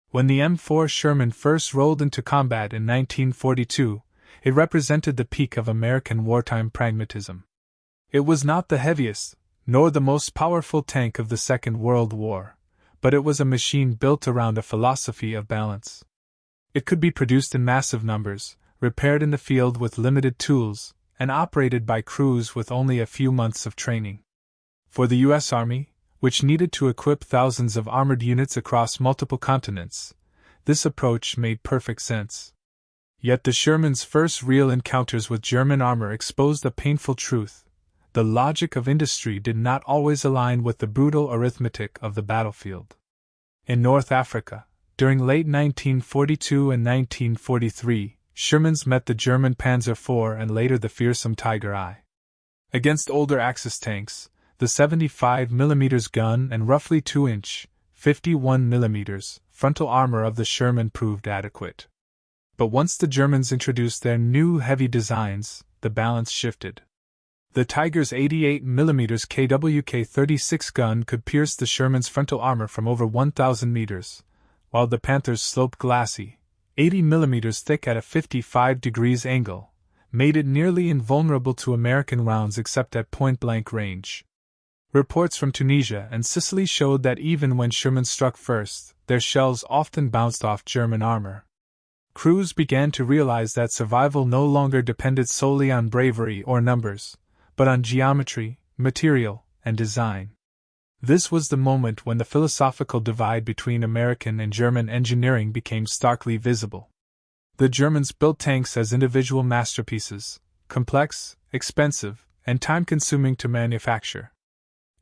When the M4 Sherman first rolled into combat in 1942, it represented the peak of American wartime pragmatism. It was not the heaviest, nor the most powerful tank of the Second World War, but it was a machine built around a philosophy of balance. It could be produced in massive numbers, repaired in the field with limited tools, and operated by crews with only a few months of training. For the U.S. Army, which needed to equip thousands of armored units across multiple continents, this approach made perfect sense. Yet the Sherman's first real encounters with German armor exposed a painful truth: the logic of industry did not always align with the brutal arithmetic of the battlefield. In North Africa, during late 1942 and 1943, Shermans met the German Panzer IV and later the fearsome Tiger I. Against older Axis tanks, the 75mm gun and roughly 2-inch, 51mm, frontal armor of the Sherman proved adequate. But once the Germans introduced their new heavy designs, the balance shifted. The Tiger's 88mm KWK-36 gun could pierce the Sherman's frontal armor from over 1,000 meters, while the Panther's sloped glassy, 80mm thick at a 55 degrees angle, made it nearly invulnerable to American rounds except at point-blank range. Reports from Tunisia and Sicily showed that even when Sherman struck first, their shells often bounced off German armor. Crews began to realize that survival no longer depended solely on bravery or numbers, but on geometry, material, and design. This was the moment when the philosophical divide between American and German engineering became starkly visible. The Germans built tanks as individual masterpieces, complex, expensive, and time-consuming to manufacture.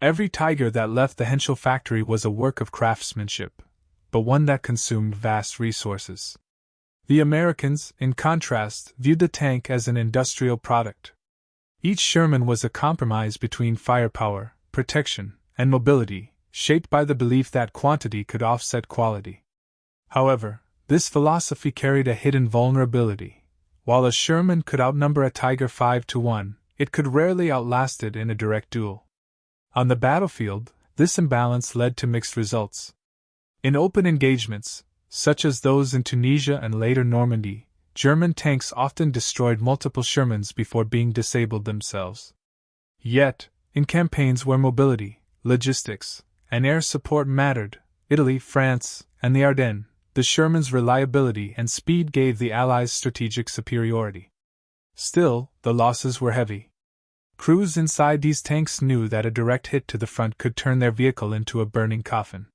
Every Tiger that left the Henschel factory was a work of craftsmanship, but one that consumed vast resources. The Americans, in contrast, viewed the tank as an industrial product. Each Sherman was a compromise between firepower, protection, and mobility, shaped by the belief that quantity could offset quality. However, this philosophy carried a hidden vulnerability. While a Sherman could outnumber a Tiger 5-1, it could rarely outlast it in a direct duel. On the battlefield, this imbalance led to mixed results. In open engagements, such as those in Tunisia and later Normandy, German tanks often destroyed multiple Shermans before being disabled themselves. Yet, in campaigns where mobility, logistics, and air support mattered, Italy, France, and the Ardennes, the Sherman's reliability and speed gave the Allies strategic superiority. Still, the losses were heavy. Crews inside these tanks knew that a direct hit to the front could turn their vehicle into a burning coffin.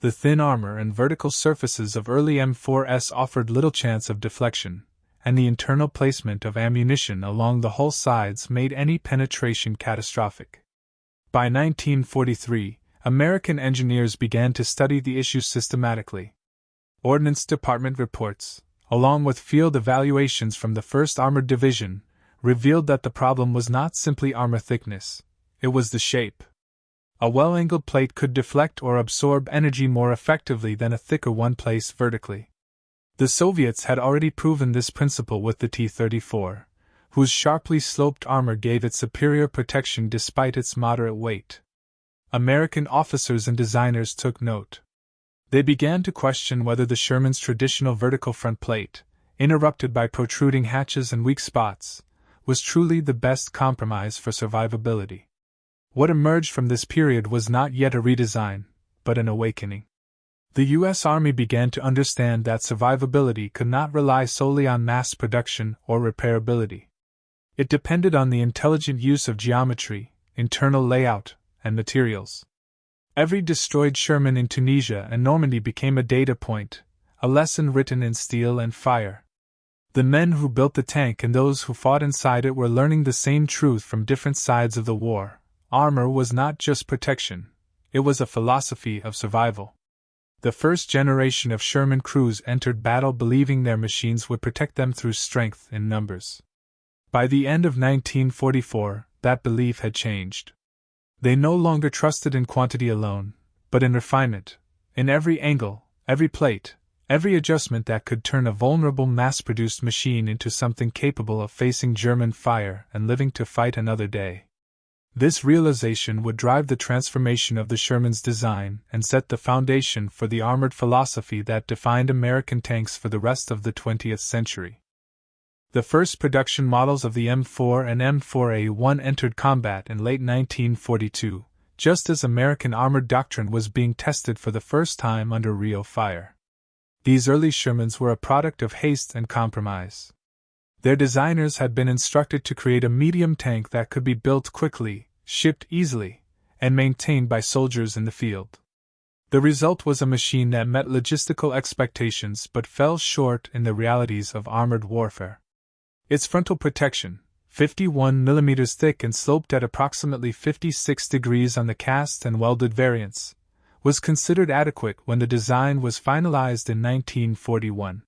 The thin armor and vertical surfaces of early M4s offered little chance of deflection, and the internal placement of ammunition along the hull sides made any penetration catastrophic. By 1943, American engineers began to study the issue systematically. Ordnance Department reports, along with field evaluations from the 1st Armored Division, revealed that the problem was not simply armor thickness, it was the shape. A well-angled plate could deflect or absorb energy more effectively than a thicker one placed vertically. The Soviets had already proven this principle with the T-34, whose sharply sloped armor gave it superior protection despite its moderate weight. American officers and designers took note. They began to question whether the Sherman's traditional vertical front plate, interrupted by protruding hatches and weak spots, was truly the best compromise for survivability. What emerged from this period was not yet a redesign, but an awakening. The U.S. Army began to understand that survivability could not rely solely on mass production or repairability. It depended on the intelligent use of geometry, internal layout, and materials. Every destroyed Sherman in Tunisia and Normandy became a data point, a lesson written in steel and fire. The men who built the tank and those who fought inside it were learning the same truth from different sides of the war. Armor was not just protection, it was a philosophy of survival. The first generation of Sherman crews entered battle believing their machines would protect them through strength in numbers. By the end of 1944, that belief had changed. They no longer trusted in quantity alone, but in refinement, in every angle, every plate, every adjustment that could turn a vulnerable mass-produced machine into something capable of facing German fire and living to fight another day. This realization would drive the transformation of the Sherman's design and set the foundation for the armored philosophy that defined American tanks for the rest of the 20th century. The first production models of the M4 and M4A1 entered combat in late 1942, just as American armored doctrine was being tested for the first time under real fire. These early Shermans were a product of haste and compromise. Their designers had been instructed to create a medium tank that could be built quickly, shipped easily, and maintained by soldiers in the field. The result was a machine that met logistical expectations but fell short in the realities of armored warfare. Its frontal protection, 51 mm thick and sloped at approximately 56 degrees on the cast and welded variants, was considered adequate when the design was finalized in 1941.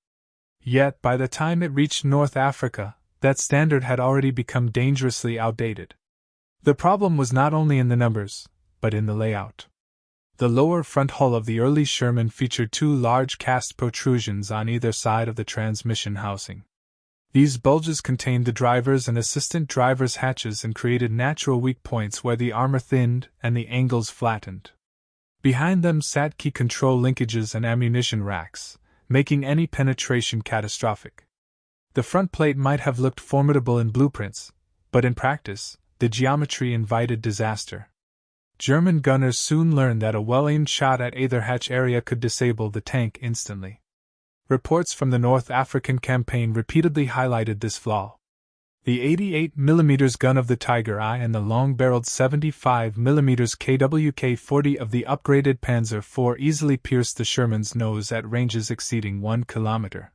Yet, by the time it reached North Africa, that standard had already become dangerously outdated. The problem was not only in the numbers, but in the layout. The lower front hull of the early Sherman featured two large cast protrusions on either side of the transmission housing. These bulges contained the driver's and assistant driver's hatches and created natural weak points where the armor thinned and the angles flattened. Behind them sat key control linkages and ammunition racks, making any penetration catastrophic. The front plate might have looked formidable in blueprints, but in practice, the geometry invited disaster. German gunners soon learned that a well-aimed shot at either hatch area could disable the tank instantly. Reports from the North African campaign repeatedly highlighted this flaw. The 88 mm gun of the Tiger I and the long-barreled 75 mm KWK-40 of the upgraded Panzer IV easily pierced the Sherman's nose at ranges exceeding 1 kilometer.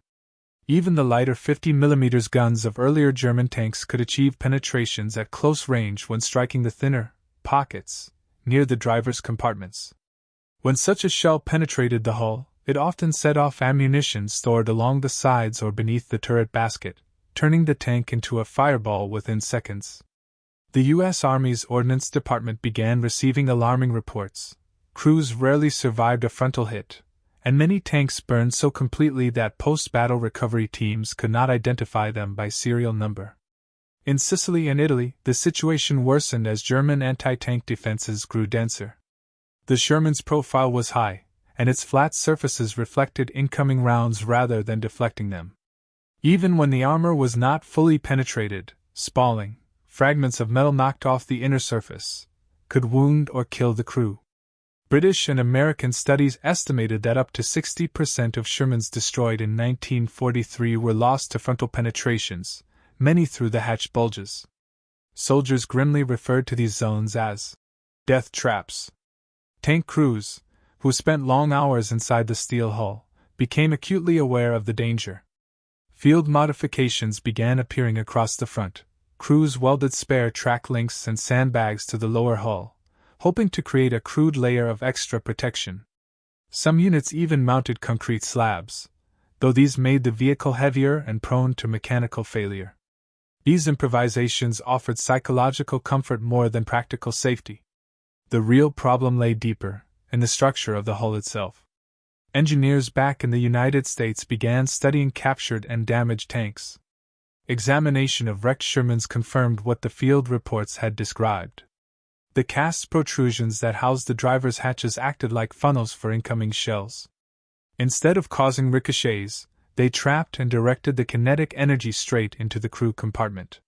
Even the lighter 50 mm guns of earlier German tanks could achieve penetrations at close range when striking the thinner pockets near the driver's compartments. When such a shell penetrated the hull, it often set off ammunition stored along the sides or beneath the turret basket, turning the tank into a fireball within seconds. The U.S. Army's Ordnance Department began receiving alarming reports. Crews rarely survived a frontal hit, and many tanks burned so completely that post-battle recovery teams could not identify them by serial number. In Sicily and Italy, the situation worsened as German anti-tank defenses grew denser. The Sherman's profile was high, and its flat surfaces reflected incoming rounds rather than deflecting them. Even when the armor was not fully penetrated, spalling, fragments of metal knocked off the inner surface, could wound or kill the crew. British and American studies estimated that up to 60% of Shermans destroyed in 1943 were lost to frontal penetrations, many through the hatch bulges. Soldiers grimly referred to these zones as death traps. Tank crews, who spent long hours inside the steel hull, became acutely aware of the danger. Field modifications began appearing across the front. Crews welded spare track links and sandbags to the lower hull, hoping to create a crude layer of extra protection. Some units even mounted concrete slabs, though these made the vehicle heavier and prone to mechanical failure. These improvisations offered psychological comfort more than practical safety. The real problem lay deeper, in the structure of the hull itself. Engineers back in the United States began studying captured and damaged tanks. Examination of wrecked Shermans confirmed what the field reports had described. The cast protrusions that housed the driver's hatches acted like funnels for incoming shells. Instead of causing ricochets, they trapped and directed the kinetic energy straight into the crew compartment.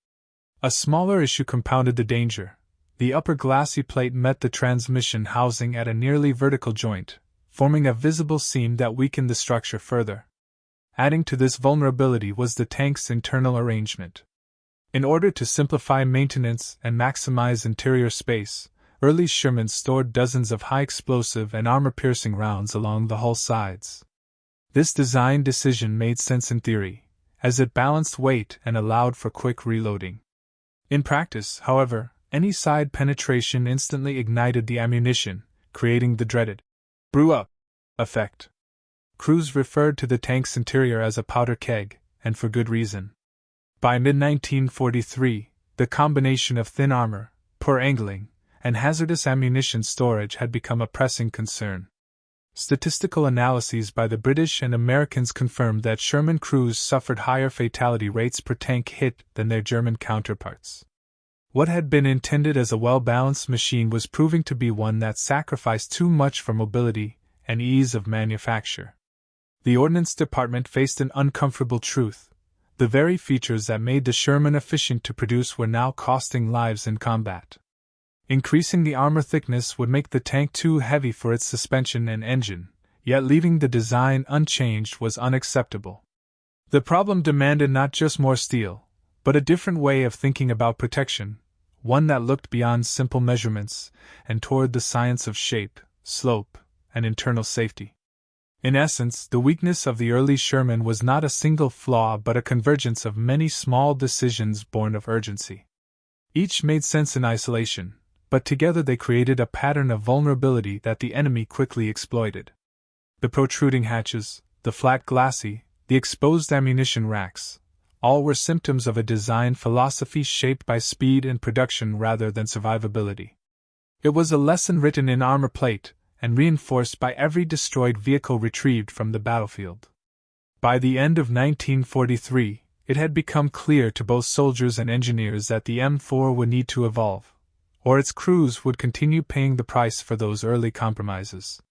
A smaller issue compounded the danger. The upper glassy plate met the transmission housing at a nearly vertical joint, forming a visible seam that weakened the structure further. Adding to this vulnerability was the tank's internal arrangement. In order to simplify maintenance and maximize interior space, early Shermans stored dozens of high-explosive and armor-piercing rounds along the hull sides. This design decision made sense in theory, as it balanced weight and allowed for quick reloading. In practice, however, any side penetration instantly ignited the ammunition, creating the dreaded brew-up effect. Crews referred to the tank's interior as a powder keg, and for good reason. By mid-1943, the combination of thin armor, poor angling, and hazardous ammunition storage had become a pressing concern. Statistical analyses by the British and Americans confirmed that Sherman crews suffered higher fatality rates per tank hit than their German counterparts. What had been intended as a well-balanced machine was proving to be one that sacrificed too much for mobility and ease of manufacture. The Ordnance Department faced an uncomfortable truth. The very features that made the Sherman efficient to produce were now costing lives in combat. Increasing the armor thickness would make the tank too heavy for its suspension and engine, yet leaving the design unchanged was unacceptable. The problem demanded not just more steel, but a different way of thinking about protection, one that looked beyond simple measurements and toward the science of shape, slope, and internal safety. In essence, the weakness of the early Sherman was not a single flaw but a convergence of many small decisions born of urgency. Each made sense in isolation, but together they created a pattern of vulnerability that the enemy quickly exploited. The protruding hatches, the flat glacis, the exposed ammunition racks, all were symptoms of a design philosophy shaped by speed and production rather than survivability. It was a lesson written in armor plate, and reinforced by every destroyed vehicle retrieved from the battlefield. By the end of 1943, it had become clear to both soldiers and engineers that the M4 would need to evolve, or its crews would continue paying the price for those early compromises.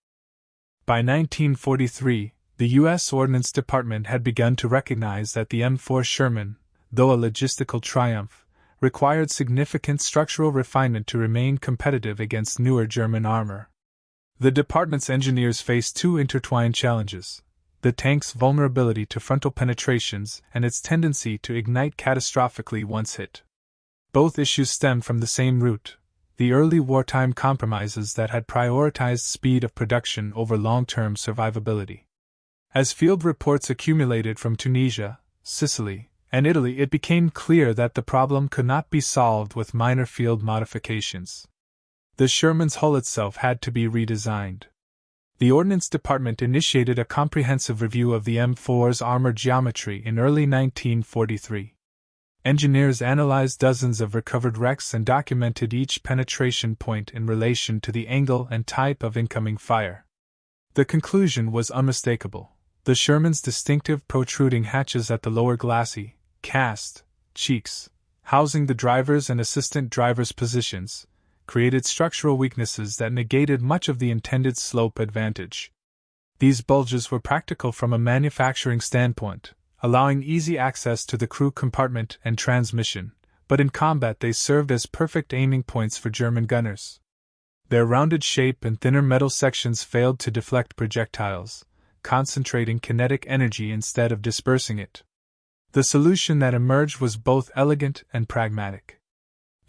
By 1943, the U.S. Ordnance Department had begun to recognize that the M4 Sherman, though a logistical triumph, required significant structural refinement to remain competitive against newer German armor. The department's engineers faced two intertwined challenges: the tank's vulnerability to frontal penetrations and its tendency to ignite catastrophically once hit. Both issues stemmed from the same root: the early wartime compromises that had prioritized speed of production over long-term survivability. As field reports accumulated from Tunisia, Sicily, and Italy, it became clear that the problem could not be solved with minor field modifications. The Sherman's hull itself had to be redesigned. The Ordnance Department initiated a comprehensive review of the M4's armor geometry in early 1943. Engineers analyzed dozens of recovered wrecks and documented each penetration point in relation to the angle and type of incoming fire. The conclusion was unmistakable: the Sherman's distinctive protruding hatches at the lower glacis, cast, cheeks, housing the driver's and assistant driver's positions, created structural weaknesses that negated much of the intended slope advantage. These bulges were practical from a manufacturing standpoint, allowing easy access to the crew compartment and transmission, but in combat they served as perfect aiming points for German gunners. Their rounded shape and thinner metal sections failed to deflect projectiles, concentrating kinetic energy instead of dispersing it. The solution that emerged was both elegant and pragmatic.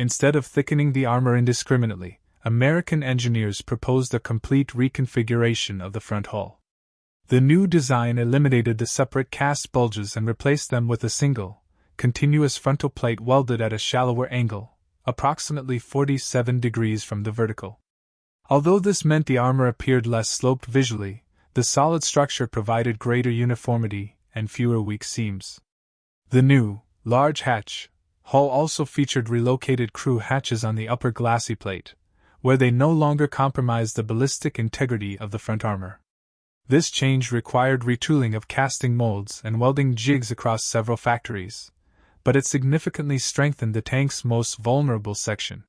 Instead of thickening the armor indiscriminately, American engineers proposed a complete reconfiguration of the front hull. The new design eliminated the separate cast bulges and replaced them with a single, continuous frontal plate welded at a shallower angle, approximately 47 degrees from the vertical. Although this meant the armor appeared less sloped visually, the solid structure provided greater uniformity and fewer weak seams. The new, large hatch hull also featured relocated crew hatches on the upper glacis plate, where they no longer compromised the ballistic integrity of the front armor. This change required retooling of casting molds and welding jigs across several factories, but it significantly strengthened the tank's most vulnerable section.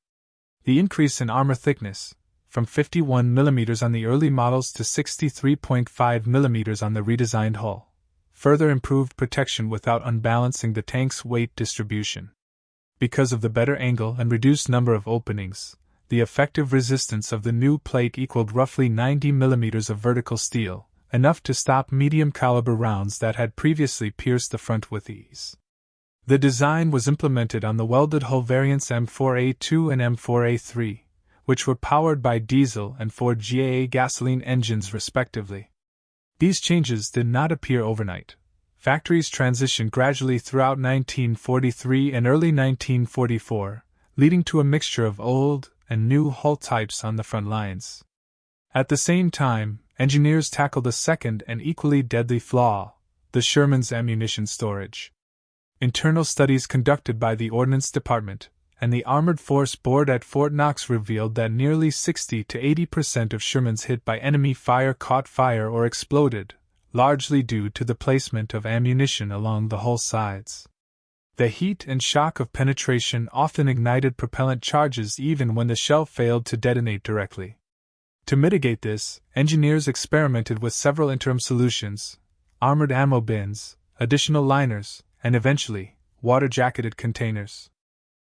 The increase in armor thickness, from 51 mm on the early models to 63.5 mm on the redesigned hull, further improved protection without unbalancing the tank's weight distribution. Because of the better angle and reduced number of openings, the effective resistance of the new plate equaled roughly 90 mm of vertical steel, enough to stop medium-caliber rounds that had previously pierced the front with ease. The design was implemented on the welded hull variants M4A2 and M4A3, which were powered by diesel and Ford GAA gasoline engines respectively. These changes did not appear overnight. Factories transitioned gradually throughout 1943 and early 1944, leading to a mixture of old and new hull types on the front lines. At the same time, engineers tackled a second and equally deadly flaw: the Sherman's ammunition storage. Internal studies conducted by the Ordnance Department and the Armored Force Board at Fort Knox revealed that nearly 60 to 80% of Shermans hit by enemy fire caught fire or exploded, largely due to the placement of ammunition along the hull sides. The heat and shock of penetration often ignited propellant charges even when the shell failed to detonate directly. To mitigate this, engineers experimented with several interim solutions: armored ammo bins, additional liners, and eventually, water-jacketed containers.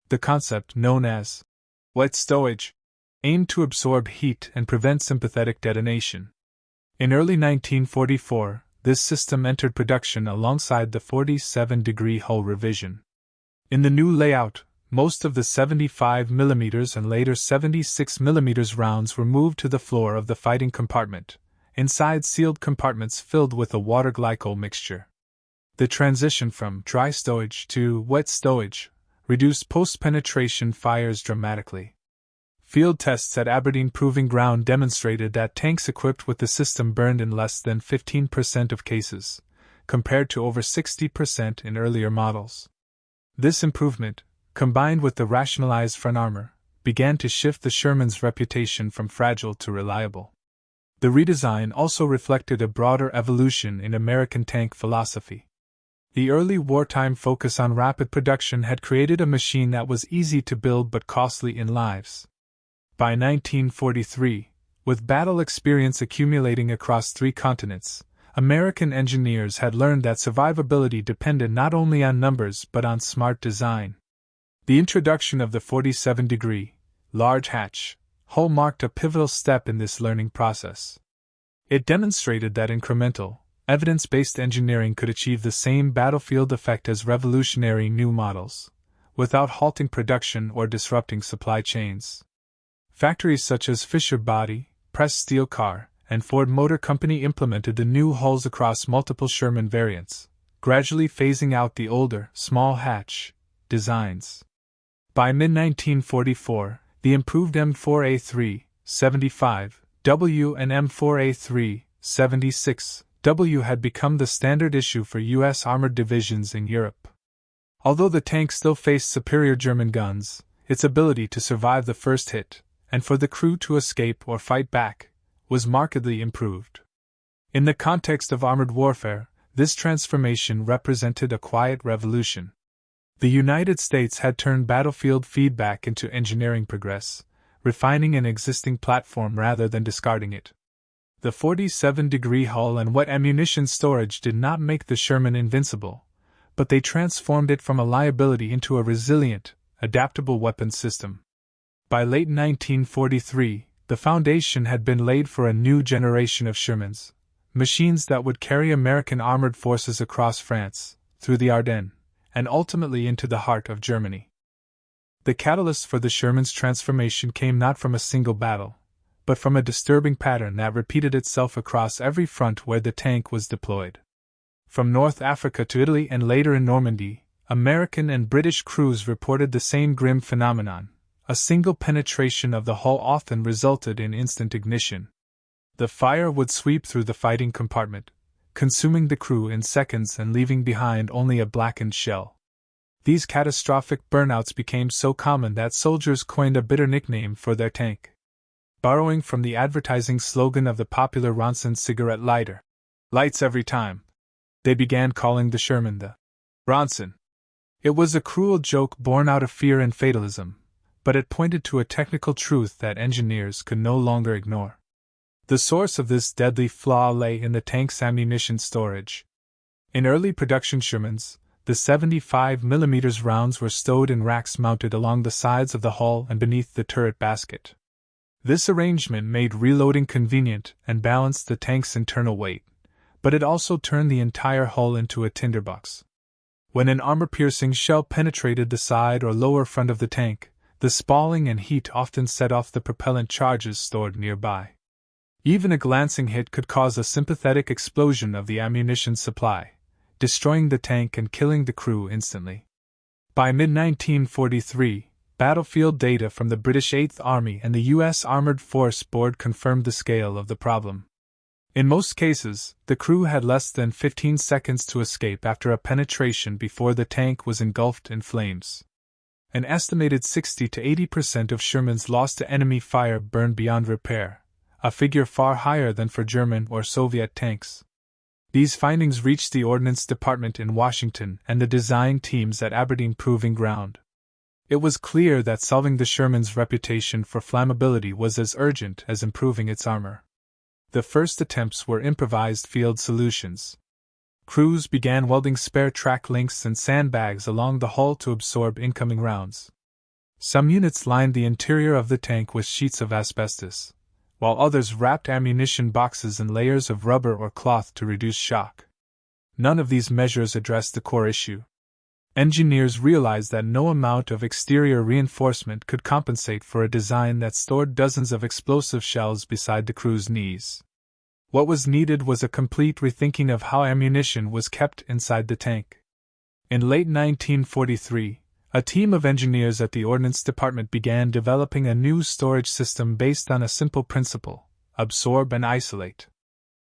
The concept, known as wet stowage, aimed to absorb heat and prevent sympathetic detonation. In early 1944, this system entered production alongside the 47-degree hull revision. In the new layout, most of the 75mm and later 76mm rounds were moved to the floor of the fighting compartment, inside sealed compartments filled with a water glycol mixture. The transition from dry stowage to wet stowage reduced post-penetration fires dramatically. Field tests at Aberdeen Proving Ground demonstrated that tanks equipped with the system burned in less than 15% of cases, compared to over 60% in earlier models. This improvement, combined with the rationalized front armor, began to shift the Sherman's reputation from fragile to reliable. The redesign also reflected a broader evolution in American tank philosophy. The early wartime focus on rapid production had created a machine that was easy to build but costly in lives. By 1943, with battle experience accumulating across 3 continents, American engineers had learned that survivability depended not only on numbers but on smart design. The introduction of the 47-degree, large hatch, hull marked a pivotal step in this learning process. It demonstrated that incremental, evidence-based engineering could achieve the same battlefield effect as revolutionary new models, without halting production or disrupting supply chains. Factories such as Fisher Body, Press Steel Car, and Ford Motor Company implemented the new hulls across multiple Sherman variants, gradually phasing out the older, small hatch designs. By mid-1944, the improved M4A3 75W and M4A3 76W had become the standard issue for U.S. armored divisions in Europe. Although the tank still faced superior German guns, its ability to survive the first hit, and for the crew to escape or fight back, was markedly improved. In the context of armored warfare, this transformation represented a quiet revolution. The United States had turned battlefield feedback into engineering progress, refining an existing platform rather than discarding it. The 47-degree hull and wet ammunition storage did not make the Sherman invincible, but they transformed it from a liability into a resilient, adaptable weapons system. By late 1943, the foundation had been laid for a new generation of Shermans, machines that would carry American armored forces across France, through the Ardennes, and ultimately into the heart of Germany. The catalyst for the Sherman's transformation came not from a single battle, but from a disturbing pattern that repeated itself across every front where the tank was deployed. From North Africa to Italy and later in Normandy, American and British crews reported the same grim phenomenon. A single penetration of the hull often resulted in instant ignition. The fire would sweep through the fighting compartment, consuming the crew in seconds and leaving behind only a blackened shell. These catastrophic burnouts became so common that soldiers coined a bitter nickname for their tank. Borrowing from the advertising slogan of the popular Ronson cigarette lighter, "Lights every time," they began calling the Sherman the Ronson. It was a cruel joke born out of fear and fatalism, but it pointed to a technical truth that engineers could no longer ignore. The source of this deadly flaw lay in the tank's ammunition storage. In early production Shermans, the 75mm rounds were stowed in racks mounted along the sides of the hull and beneath the turret basket. This arrangement made reloading convenient and balanced the tank's internal weight, but it also turned the entire hull into a tinderbox. When an armor-piercing shell penetrated the side or lower front of the tank, the spalling and heat often set off the propellant charges stored nearby. Even a glancing hit could cause a sympathetic explosion of the ammunition supply, destroying the tank and killing the crew instantly. By mid-1943, battlefield data from the British 8th Army and the U.S. Armored Force Board confirmed the scale of the problem. In most cases, the crew had less than 15 seconds to escape after a penetration before the tank was engulfed in flames. An estimated 60 to 80% of Shermans lost to enemy fire burned beyond repair, a figure far higher than for German or Soviet tanks. These findings reached the Ordnance Department in Washington and the design teams at Aberdeen Proving Ground. It was clear that solving the Sherman's reputation for flammability was as urgent as improving its armor. The first attempts were improvised field solutions. Crews began welding spare track links and sandbags along the hull to absorb incoming rounds. Some units lined the interior of the tank with sheets of asbestos, while others wrapped ammunition boxes in layers of rubber or cloth to reduce shock. None of these measures addressed the core issue. Engineers realized that no amount of exterior reinforcement could compensate for a design that stored dozens of explosive shells beside the crew's knees. What was needed was a complete rethinking of how ammunition was kept inside the tank. In late 1943, a team of engineers at the Ordnance Department began developing a new storage system based on a simple principle: absorb and isolate.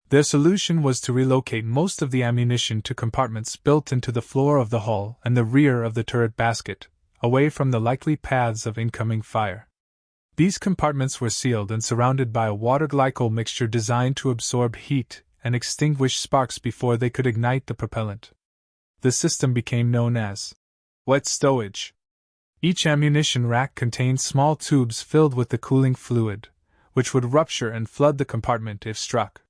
Their solution was to relocate most of the ammunition to compartments built into the floor of the hull and the rear of the turret basket, away from the likely paths of incoming fire. These compartments were sealed and surrounded by a water-glycol mixture designed to absorb heat and extinguish sparks before they could ignite the propellant. The system became known as wet stowage. Each ammunition rack contained small tubes filled with the cooling fluid, which would rupture and flood the compartment if struck.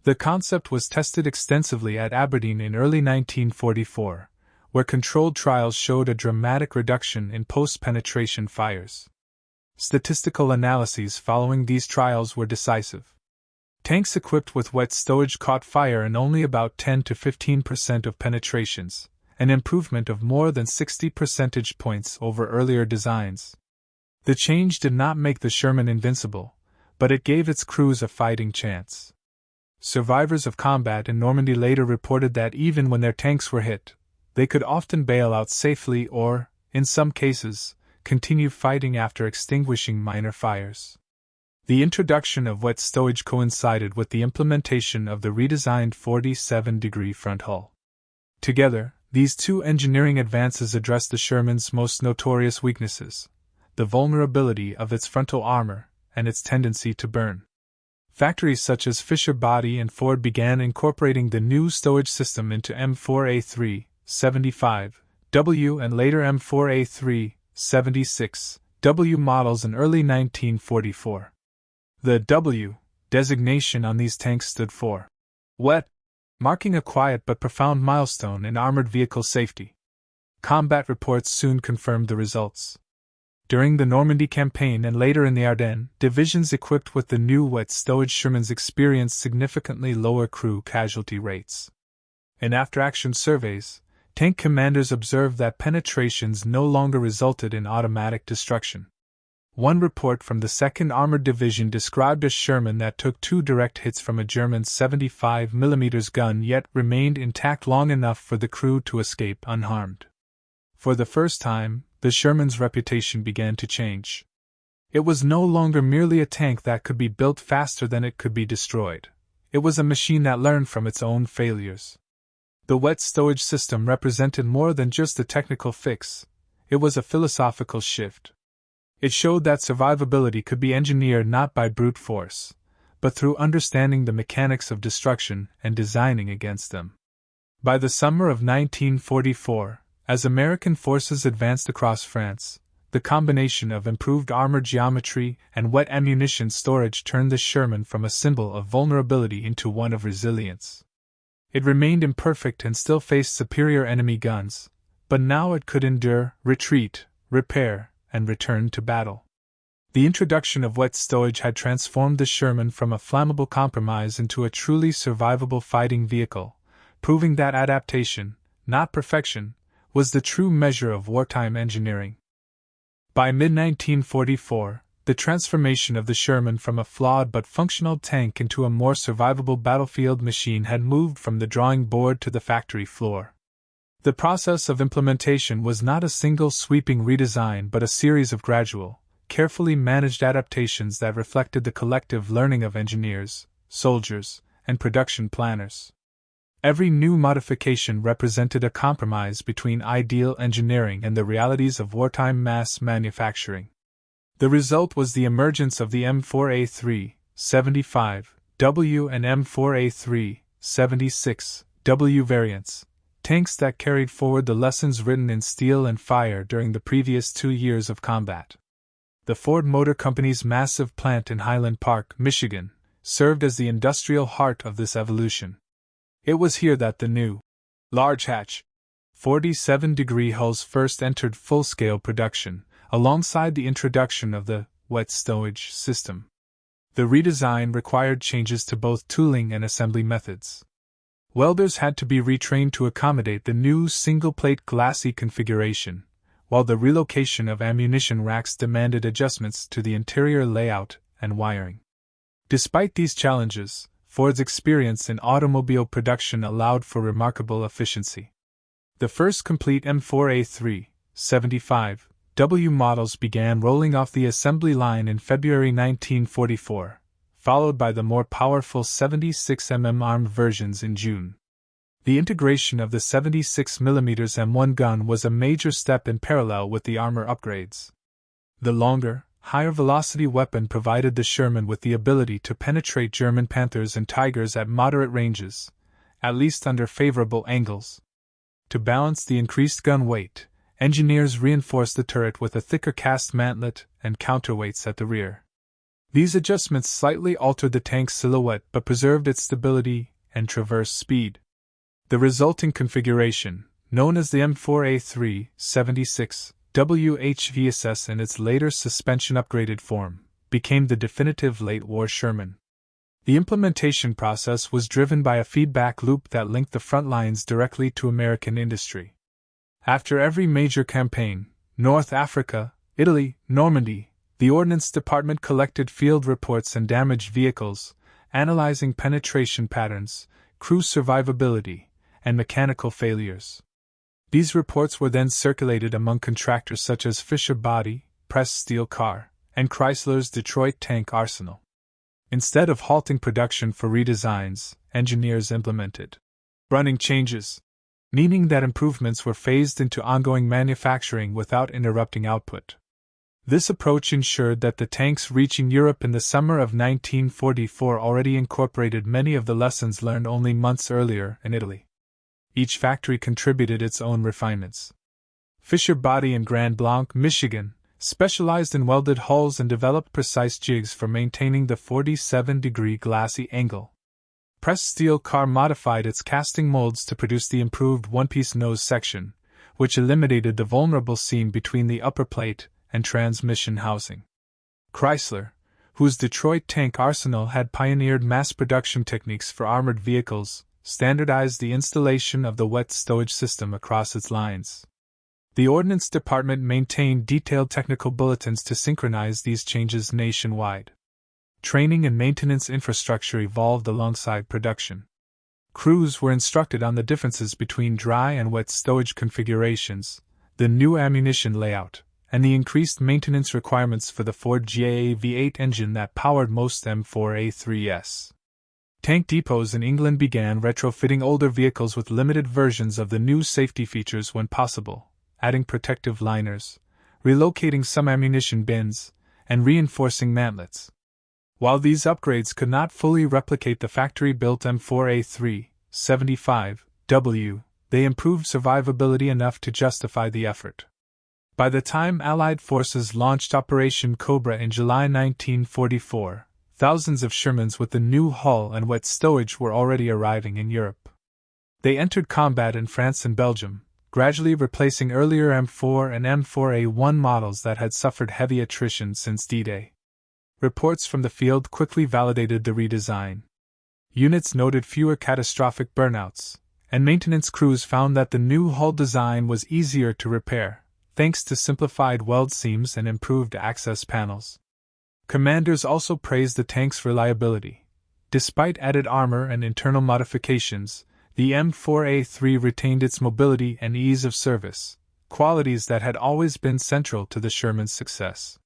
The concept was tested extensively at Aberdeen in early 1944, where controlled trials showed a dramatic reduction in post-penetration fires. Statistical analyses following these trials were decisive. Tanks equipped with wet stowage caught fire in only about 10 to 15% of penetrations, an improvement of more than 60 percentage points over earlier designs. The change did not make the Sherman invincible, but it gave its crews a fighting chance. Survivors of combat in Normandy later reported that even when their tanks were hit, they could often bail out safely or, in some cases, continue fighting after extinguishing minor fires. The introduction of wet stowage coincided with the implementation of the redesigned 47-degree front hull. Together, these two engineering advances addressed the Sherman's most notorious weaknesses: the vulnerability of its frontal armor and its tendency to burn. Factories such as Fisher Body and Ford began incorporating the new stowage system into M4A3 75W and later M4A3 76W models in early 1944. The W designation on these tanks stood for wet, marking a quiet but profound milestone in armored vehicle safety. Combat reports soon confirmed the results. During the Normandy campaign and later in the Ardennes, divisions equipped with the new wet stowage Shermans experienced significantly lower crew casualty rates. In after-action surveys, tank commanders observed that penetrations no longer resulted in automatic destruction. One report from the 2nd Armored Division described a Sherman that took 2 direct hits from a German 75mm gun yet remained intact long enough for the crew to escape unharmed. For the first time, the Sherman's reputation began to change. It was no longer merely a tank that could be built faster than it could be destroyed. It was a machine that learned from its own failures. The wet stowage system represented more than just a technical fix, it was a philosophical shift. It showed that survivability could be engineered not by brute force, but through understanding the mechanics of destruction and designing against them. By the summer of 1944, as American forces advanced across France, the combination of improved armor geometry and wet ammunition storage turned the Sherman from a symbol of vulnerability into one of resilience. It remained imperfect and still faced superior enemy guns, but now it could endure, retreat, repair, and return to battle. The introduction of wet stowage had transformed the Sherman from a flammable compromise into a truly survivable fighting vehicle, proving that adaptation, not perfection, was the true measure of wartime engineering. By mid-1944, the transformation of the Sherman from a flawed but functional tank into a more survivable battlefield machine had moved from the drawing board to the factory floor. The process of implementation was not a single sweeping redesign but a series of gradual, carefully managed adaptations that reflected the collective learning of engineers, soldiers, and production planners. Every new modification represented a compromise between ideal engineering and the realities of wartime mass manufacturing. The result was the emergence of the M4A3 75W and M4A3 76W variants, tanks that carried forward the lessons written in Steel and Fire during the previous 2 years of combat. The Ford Motor Company's massive plant in Highland Park, Michigan, served as the industrial heart of this evolution. It was here that the new, large hatch, 47-degree hulls first entered full-scale production, alongside the introduction of the wet stowage system. The redesign required changes to both tooling and assembly methods. Welders had to be retrained to accommodate the new single-plate glassy configuration, while the relocation of ammunition racks demanded adjustments to the interior layout and wiring. Despite these challenges, Ford's experience in automobile production allowed for remarkable efficiency. The first complete M4A3 75W models began rolling off the assembly line in February 1944, followed by the more powerful 76mm armed versions in June. The integration of the 76mm M1 gun was a major step in parallel with the armor upgrades. The longer, higher-velocity weapon provided the Sherman with the ability to penetrate German Panthers and Tigers at moderate ranges, at least under favorable angles. To balance the increased gun weight, engineers reinforced the turret with a thicker cast mantlet and counterweights at the rear. These adjustments slightly altered the tank's silhouette but preserved its stability and traverse speed. The resulting configuration, known as the M4A3 76WHVSS in its later suspension-upgraded form, became the definitive late-war Sherman. The implementation process was driven by a feedback loop that linked the front lines directly to American industry. After every major campaign, North Africa, Italy, Normandy, the Ordnance Department collected field reports and damaged vehicles, analyzing penetration patterns, crew survivability, and mechanical failures. These reports were then circulated among contractors such as Fisher Body, Pressed Steel Car, and Chrysler's Detroit Tank Arsenal. Instead of halting production for redesigns, engineers implemented running changes, meaning that improvements were phased into ongoing manufacturing without interrupting output. This approach ensured that the tanks reaching Europe in the summer of 1944 already incorporated many of the lessons learned only months earlier in Italy. Each factory contributed its own refinements. Fisher Body in Grand Blanc, Michigan, specialized in welded hulls and developed precise jigs for maintaining the 47-degree glassy angle. Pressed Steel Car modified its casting molds to produce the improved one-piece nose section, which eliminated the vulnerable seam between the upper plate and transmission housing. Chrysler, whose Detroit Tank Arsenal had pioneered mass production techniques for armored vehicles, standardized the installation of the wet stowage system across its lines. The Ordnance Department maintained detailed technical bulletins to synchronize these changes nationwide. Training and maintenance infrastructure evolved alongside production. Crews were instructed on the differences between dry and wet stowage configurations, the new ammunition layout, and the increased maintenance requirements for the Ford GAA V8 engine that powered most M4A3s. Tank depots in England began retrofitting older vehicles with limited versions of the new safety features when possible, adding protective liners, relocating some ammunition bins, and reinforcing mantlets. While these upgrades could not fully replicate the factory-built M4A3 75W, they improved survivability enough to justify the effort. By the time Allied forces launched Operation Cobra in July 1944, thousands of Shermans with the new hull and wet stowage were already arriving in Europe. They entered combat in France and Belgium, gradually replacing earlier M4 and M4A1 models that had suffered heavy attrition since D-Day. Reports from the field quickly validated the redesign. Units noted fewer catastrophic burnouts, and maintenance crews found that the new hull design was easier to repair, thanks to simplified weld seams and improved access panels. Commanders also praised the tank's reliability. Despite added armor and internal modifications, the M4A3 retained its mobility and ease of service, qualities that had always been central to the Sherman's success.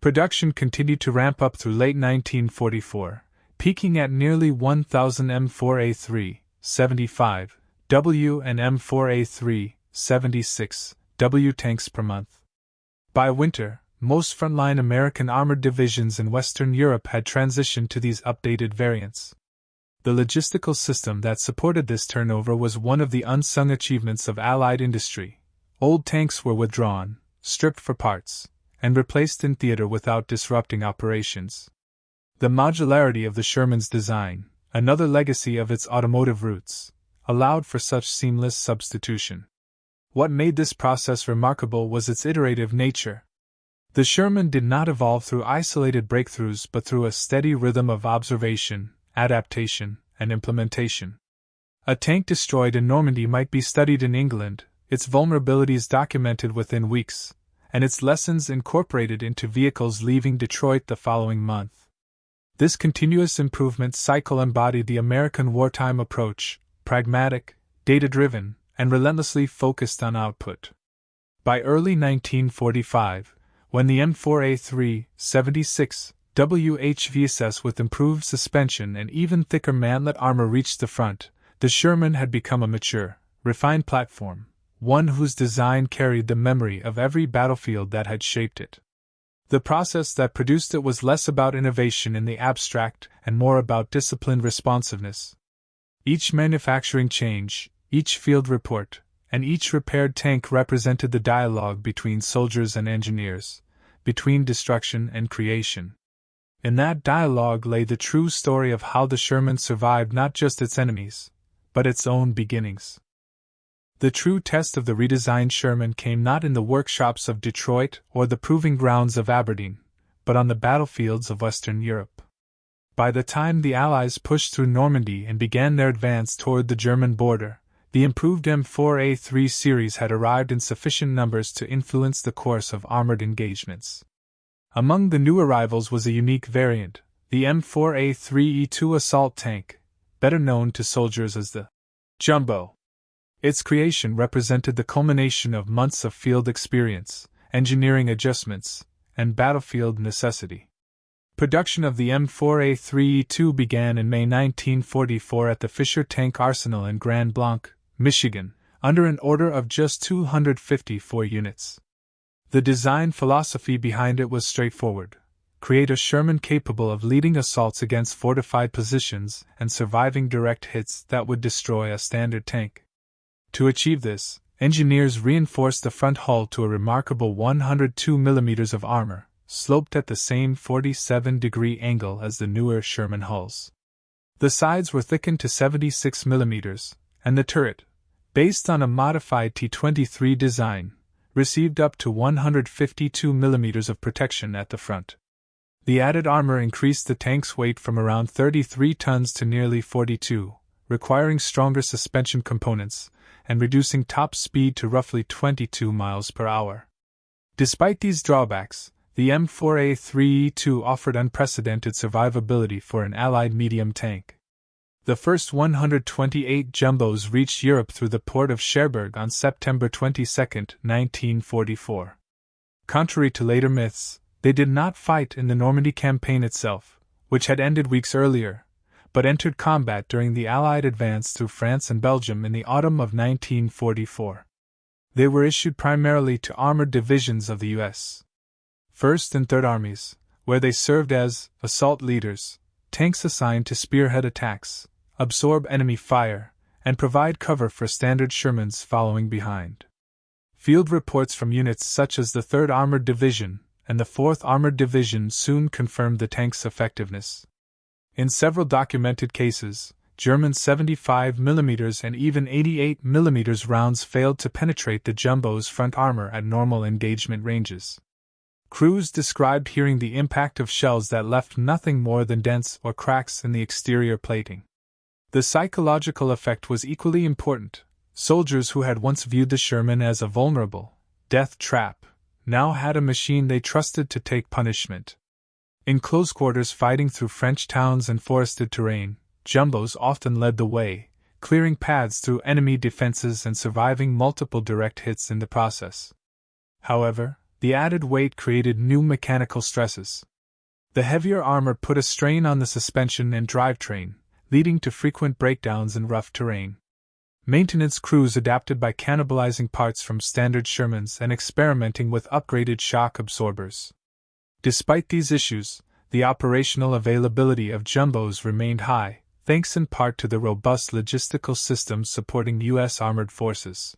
Production continued to ramp up through late 1944, peaking at nearly 1,000 M4A3 75W and M4A3 76W tanks per month. By winter, most frontline American armored divisions in Western Europe had transitioned to these updated variants. The logistical system that supported this turnover was one of the unsung achievements of Allied industry. Old tanks were withdrawn, stripped for parts, and replaced in theater without disrupting operations. The modularity of the Sherman's design, another legacy of its automotive roots, allowed for such seamless substitution. What made this process remarkable was its iterative nature. The Sherman did not evolve through isolated breakthroughs but through a steady rhythm of observation, adaptation, and implementation. A tank destroyed in Normandy might be studied in England, its vulnerabilities documented within weeks, and its lessons incorporated into vehicles leaving Detroit the following month. This continuous improvement cycle embodied the American wartime approach, pragmatic, data-driven, and relentlessly focused on output. By early 1945, when the M4A3 76 WHVSS with improved suspension and even thicker mantlet armor reached the front, the Sherman had become a mature, refined platform, one whose design carried the memory of every battlefield that had shaped it. The process that produced it was less about innovation in the abstract and more about disciplined responsiveness. Each manufacturing change, each field report, and each repaired tank represented the dialogue between soldiers and engineers, between destruction and creation. In that dialogue lay the true story of how the Sherman survived not just its enemies, but its own beginnings. The true test of the redesigned Sherman came not in the workshops of Detroit or the proving grounds of Aberdeen, but on the battlefields of Western Europe. By the time the Allies pushed through Normandy and began their advance toward the German border, the improved M4A3 series had arrived in sufficient numbers to influence the course of armored engagements. Among the new arrivals was a unique variant, the M4A3E2 assault tank, better known to soldiers as the Jumbo. Its creation represented the culmination of months of field experience, engineering adjustments, and battlefield necessity. Production of the M4A3E2 began in May 1944 at the Fisher Tank Arsenal in Grand Blanc, Michigan, under an order of just 254 units. The design philosophy behind it was straightforward: create a Sherman capable of leading assaults against fortified positions and surviving direct hits that would destroy a standard tank. To achieve this, engineers reinforced the front hull to a remarkable 102 mm of armor, sloped at the same 47-degree angle as the newer Sherman hulls. The sides were thickened to 76 mm, and the turret, based on a modified T-23 design, received up to 152 mm of protection at the front. The added armor increased the tank's weight from around 33 tons to nearly 42, requiring stronger suspension components, and reducing top speed to roughly 22 miles per hour. Despite these drawbacks, the M4A3E2 offered unprecedented survivability for an Allied medium tank. The first 128 jumbos reached Europe through the port of Cherbourg on September 22, 1944. Contrary to later myths, they did not fight in the Normandy campaign itself, which had ended weeks earlier, but entered combat during the Allied advance through France and Belgium in the autumn of 1944. They were issued primarily to armored divisions of the U.S. 1st and 3rd Armies, where they served as assault leaders, tanks assigned to spearhead attacks, absorb enemy fire, and provide cover for standard Shermans following behind. Field reports from units such as the 3rd Armored Division and the 4th Armored Division soon confirmed the tank's effectiveness. In several documented cases, German 75 mm and even 88 mm rounds failed to penetrate the jumbo's front armor at normal engagement ranges. Crews described hearing the impact of shells that left nothing more than dents or cracks in the exterior plating. The psychological effect was equally important. Soldiers who had once viewed the Sherman as a vulnerable death trap now had a machine they trusted to take punishment. In close quarters fighting through French towns and forested terrain, jumbos often led the way, clearing paths through enemy defenses and surviving multiple direct hits in the process. However, the added weight created new mechanical stresses. The heavier armor put a strain on the suspension and drivetrain, leading to frequent breakdowns in rough terrain. Maintenance crews adapted by cannibalizing parts from standard Shermans and experimenting with upgraded shock absorbers. Despite these issues, the operational availability of jumbos remained high, thanks in part to the robust logistical systems supporting U.S. armored forces.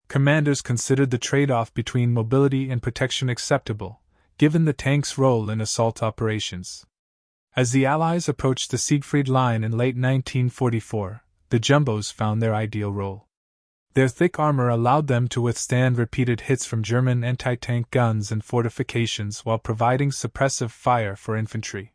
Commanders considered the trade-off between mobility and protection acceptable, given the tank's role in assault operations. As the Allies approached the Siegfried Line in late 1944, the jumbos found their ideal role. Their thick armor allowed them to withstand repeated hits from German anti-tank guns and fortifications while providing suppressive fire for infantry.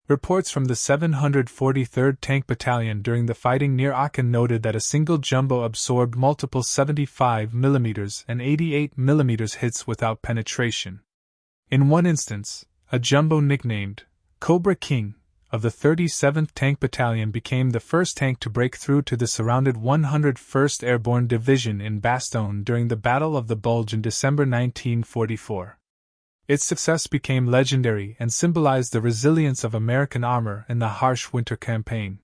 Reports from the 743rd Tank Battalion during the fighting near Aachen noted that a single jumbo absorbed multiple 75mm and 88mm hits without penetration. In one instance, a jumbo nicknamed Cobra King of the 37th Tank Battalion became the first tank to break through to the surrounded 101st Airborne Division in Bastogne during the Battle of the Bulge in December 1944. Its success became legendary and symbolized the resilience of American armor in the harsh winter campaign.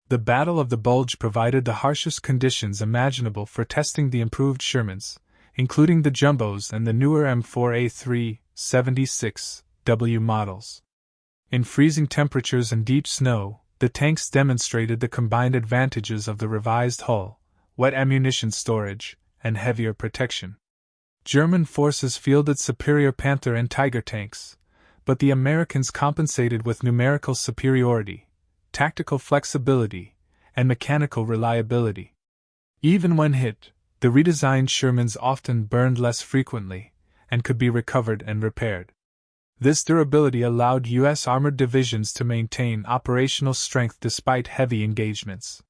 The Battle of the Bulge provided the harshest conditions imaginable for testing the improved Shermans, including the jumbos and the newer M4A3 76W models. In freezing temperatures and deep snow, the tanks demonstrated the combined advantages of the revised hull, wet ammunition storage, and heavier protection. German forces fielded superior Panther and Tiger tanks, but the Americans compensated with numerical superiority, tactical flexibility, and mechanical reliability. Even when hit, the redesigned Shermans often burned less frequently, and could be recovered and repaired. This durability allowed U.S. armored divisions to maintain operational strength despite heavy engagements.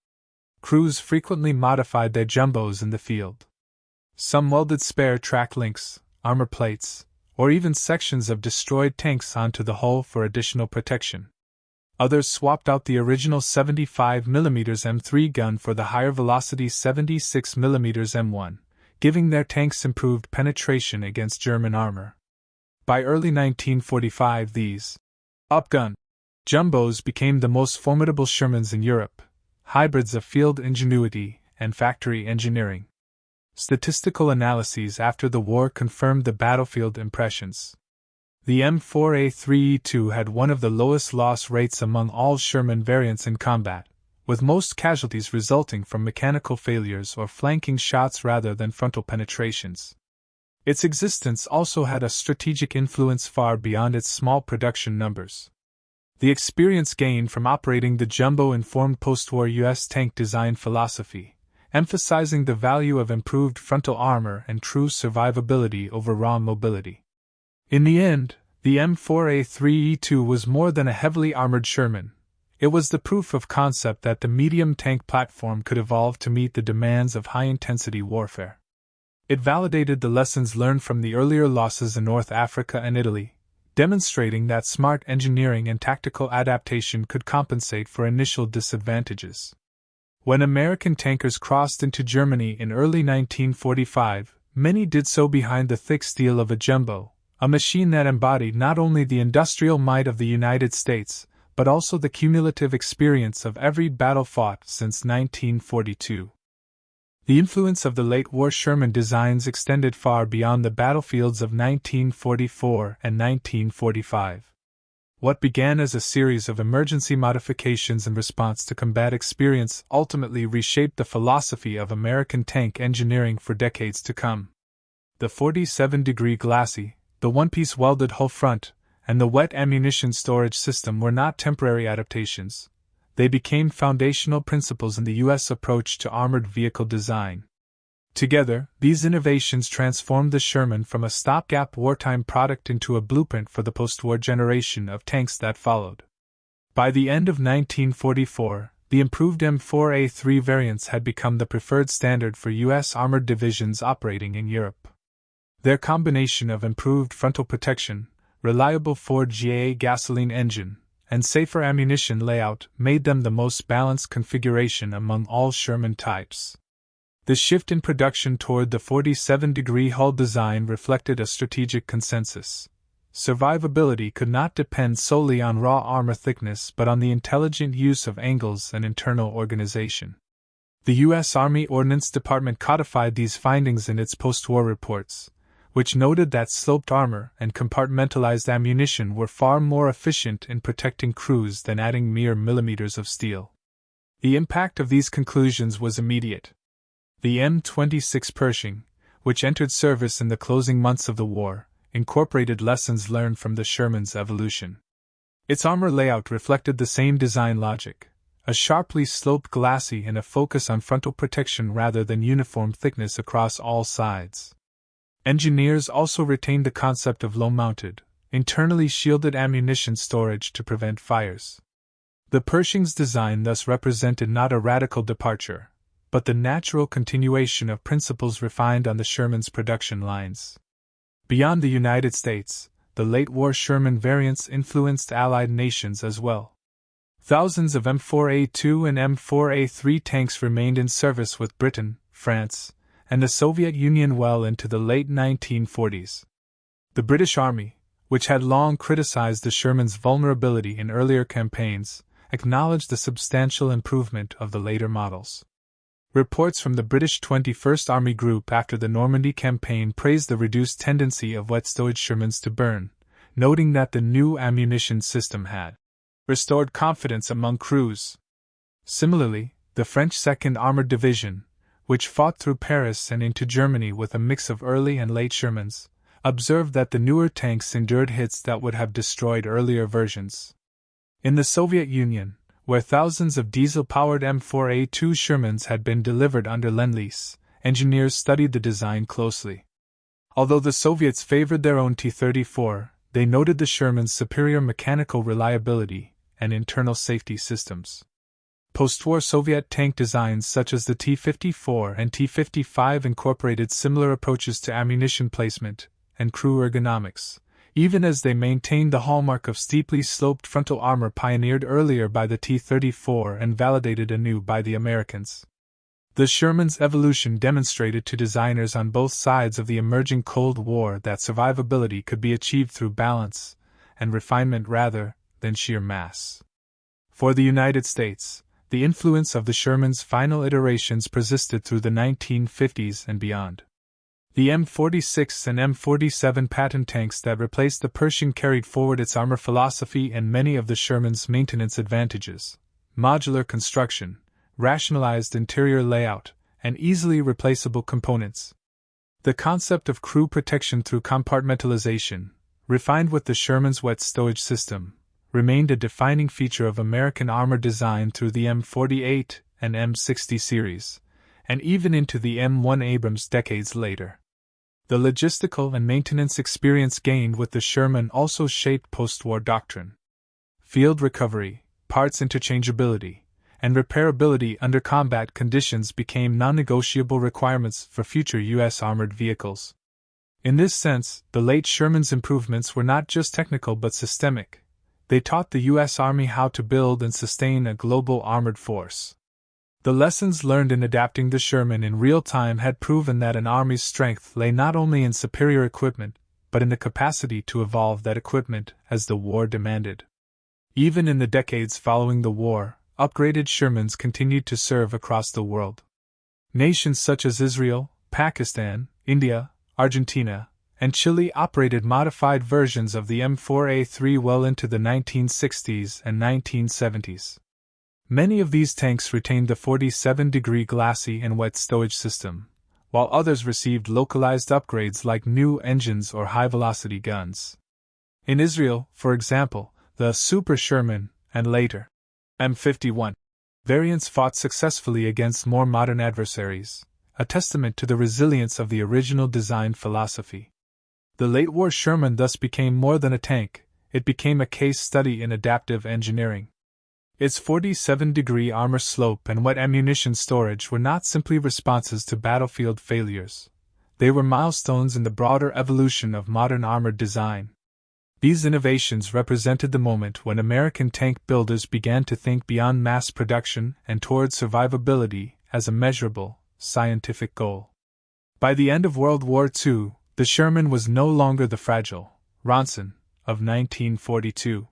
Crews frequently modified their jumbos in the field. Some welded spare track links, armor plates, or even sections of destroyed tanks onto the hull for additional protection. Others swapped out the original 75mm M3 gun for the higher velocity 76mm M1, giving their tanks improved penetration against German armor. By early 1945, these upgun jumbos became the most formidable Shermans in Europe, hybrids of field ingenuity and factory engineering. Statistical analyses after the war confirmed the battlefield impressions. The M4A3E2 had one of the lowest loss rates among all Sherman variants in combat, with most casualties resulting from mechanical failures or flanking shots rather than frontal penetrations. Its existence also had a strategic influence far beyond its small production numbers. The experience gained from operating the jumbo informed post-war U.S. tank design philosophy, emphasizing the value of improved frontal armor and true survivability over raw mobility. In the end, the M4A3E2 was more than a heavily armored Sherman. It was the proof of concept that the medium tank platform could evolve to meet the demands of high-intensity warfare. It validated the lessons learned from the earlier losses in North Africa and Italy, demonstrating that smart engineering and tactical adaptation could compensate for initial disadvantages. When American tankers crossed into Germany in early 1945, many did so behind the thick steel of a jumbo, a machine that embodied not only the industrial might of the United States, but also the cumulative experience of every battle fought since 1942. The influence of the late-war Sherman designs extended far beyond the battlefields of 1944 and 1945. What began as a series of emergency modifications in response to combat experience ultimately reshaped the philosophy of American tank engineering for decades to come. The 47-degree glacis, the one-piece welded hull front, and the wet ammunition storage system were not temporary adaptations. They became foundational principles in the U.S. approach to armored vehicle design. Together, these innovations transformed the Sherman from a stopgap wartime product into a blueprint for the post-war generation of tanks that followed. By the end of 1944, the improved M4A3 variants had become the preferred standard for U.S. armored divisions operating in Europe. Their combination of improved frontal protection, reliable 4GA gasoline engine, and safer ammunition layout made them the most balanced configuration among all Sherman types. The shift in production toward the 47-degree hull design reflected a strategic consensus. Survivability could not depend solely on raw armor thickness but on the intelligent use of angles and internal organization. The U.S. Army Ordnance Department codified these findings in its post-war reports, which noted that sloped armor and compartmentalized ammunition were far more efficient in protecting crews than adding mere millimeters of steel. The impact of these conclusions was immediate. The M26 Pershing, which entered service in the closing months of the war, incorporated lessons learned from the Sherman's evolution. Its armor layout reflected the same design logic, a sharply sloped glacis and a focus on frontal protection rather than uniform thickness across all sides. Engineers also retained the concept of low-mounted, internally shielded ammunition storage to prevent fires. The Pershing's design thus represented not a radical departure, but the natural continuation of principles refined on the Sherman's production lines. Beyond the United States, the late-war Sherman variants influenced Allied nations as well. Thousands of M4A2 and M4A3 tanks remained in service with Britain, France, and the Soviet Union well into the late 1940s. The British Army, which had long criticized the Sherman's vulnerability in earlier campaigns, acknowledged the substantial improvement of the later models. Reports from the British 21st Army Group after the Normandy campaign praised the reduced tendency of wet stowage Shermans to burn, noting that the new ammunition system had restored confidence among crews. Similarly, the French 2nd Armored Division, which fought through Paris and into Germany with a mix of early and late Shermans, observed that the newer tanks endured hits that would have destroyed earlier versions. In the Soviet Union, where thousands of diesel-powered M4A2 Shermans had been delivered under Lend-Lease, engineers studied the design closely. Although the Soviets favored their own T-34, they noted the Sherman's superior mechanical reliability and internal safety systems. Post-war Soviet tank designs such as the T-54 and T-55 incorporated similar approaches to ammunition placement and crew ergonomics, even as they maintained the hallmark of steeply sloped frontal armor pioneered earlier by the T-34 and validated anew by the Americans. The Sherman's evolution demonstrated to designers on both sides of the emerging Cold War that survivability could be achieved through balance and refinement rather than sheer mass. For the United States, the influence of the Sherman's final iterations persisted through the 1950s and beyond. The M46 and M47 Patton tanks that replaced the Pershing carried forward its armor philosophy and many of the Sherman's maintenance advantages: modular construction, rationalized interior layout, and easily replaceable components. The concept of crew protection through compartmentalization, refined with the Sherman's wet stowage system, remained a defining feature of American armor design through the M48 and M60 series, and even into the M1 Abrams decades later. The logistical and maintenance experience gained with the Sherman also shaped post-war doctrine. Field recovery, parts interchangeability, and repairability under combat conditions became non-negotiable requirements for future U.S. armored vehicles. In this sense, the late Sherman's improvements were not just technical but systemic. They taught the U.S. Army how to build and sustain a global armored force. The lessons learned in adapting the Sherman in real time had proven that an army's strength lay not only in superior equipment, but in the capacity to evolve that equipment as the war demanded. Even in the decades following the war, upgraded Shermans continued to serve across the world. Nations such as Israel, Pakistan, India, Argentina, and Chile operated modified versions of the M4A3 well into the 1960s and 1970s. Many of these tanks retained the 47-degree glacis and wet stowage system, while others received localized upgrades like new engines or high-velocity guns. In Israel, for example, the Super Sherman, and later, M51, variants fought successfully against more modern adversaries, a testament to the resilience of the original design philosophy. The late-war Sherman thus became more than a tank, it became a case study in adaptive engineering. Its 47-degree armor slope and wet ammunition storage were not simply responses to battlefield failures. They were milestones in the broader evolution of modern armored design. These innovations represented the moment when American tank builders began to think beyond mass production and toward survivability as a measurable, scientific goal. By the end of World War II, the Sherman was no longer the fragile Ronson of 1942.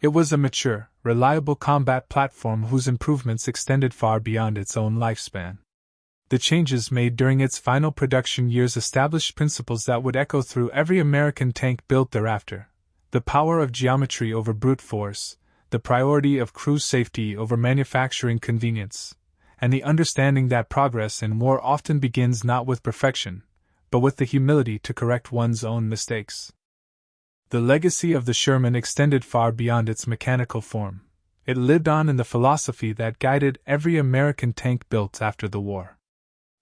It was a mature, reliable combat platform whose improvements extended far beyond its own lifespan. The changes made during its final production years established principles that would echo through every American tank built thereafter: the power of geometry over brute force, the priority of crew safety over manufacturing convenience, and the understanding that progress in war often begins not with perfection, but with the humility to correct one's own mistakes. The legacy of the Sherman extended far beyond its mechanical form. It lived on in the philosophy that guided every American tank built after the war.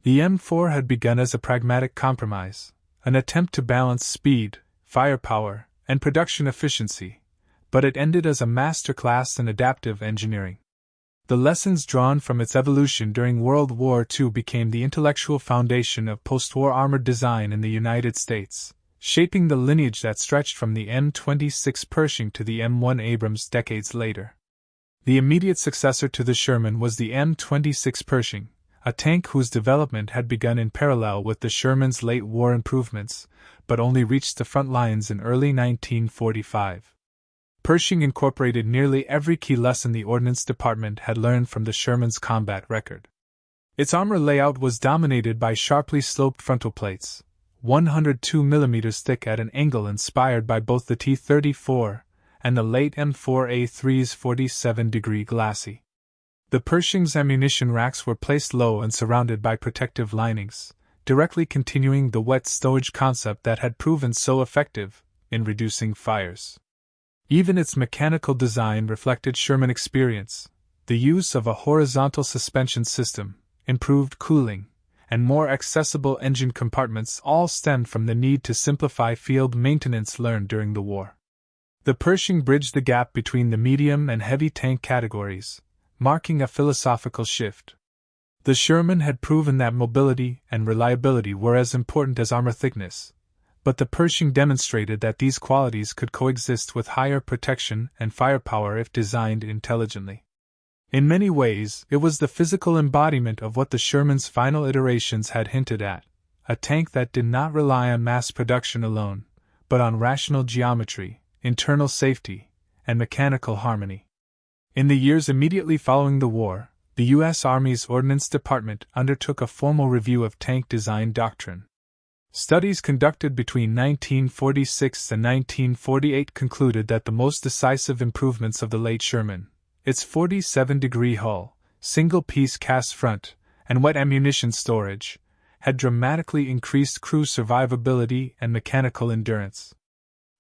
The M4 had begun as a pragmatic compromise, an attempt to balance speed, firepower, and production efficiency, but it ended as a masterclass in adaptive engineering. The lessons drawn from its evolution during World War II became the intellectual foundation of post-war armored design in the United States, shaping the lineage that stretched from the M26 Pershing to the M1 Abrams decades later. The immediate successor to the Sherman was the M26 Pershing, a tank whose development had begun in parallel with the Sherman's late war improvements, but only reached the front lines in early 1945. Pershing incorporated nearly every key lesson the Ordnance Department had learned from the Sherman's combat record. Its armor layout was dominated by sharply sloped frontal plates, 102 mm thick at an angle inspired by both the T-34 and the late M4A3's 47-degree glacis. The Pershing's ammunition racks were placed low and surrounded by protective linings, directly continuing the wet stowage concept that had proven so effective in reducing fires. Even its mechanical design reflected Sherman experience. The use of a horizontal suspension system, improved cooling, and more accessible engine compartments all stemmed from the need to simplify field maintenance learned during the war. The Pershing bridged the gap between the medium and heavy tank categories, marking a philosophical shift. The Sherman had proven that mobility and reliability were as important as armor thickness, but the Pershing demonstrated that these qualities could coexist with higher protection and firepower if designed intelligently. In many ways, it was the physical embodiment of what the Sherman's final iterations had hinted at, a tank that did not rely on mass production alone, but on rational geometry, internal safety, and mechanical harmony. In the years immediately following the war, the U.S. Army's Ordnance Department undertook a formal review of tank design doctrine. Studies conducted between 1946 and 1948 concluded that the most decisive improvements of the late Sherman, its 47-degree hull, single-piece cast front, and wet ammunition storage, had dramatically increased crew survivability and mechanical endurance.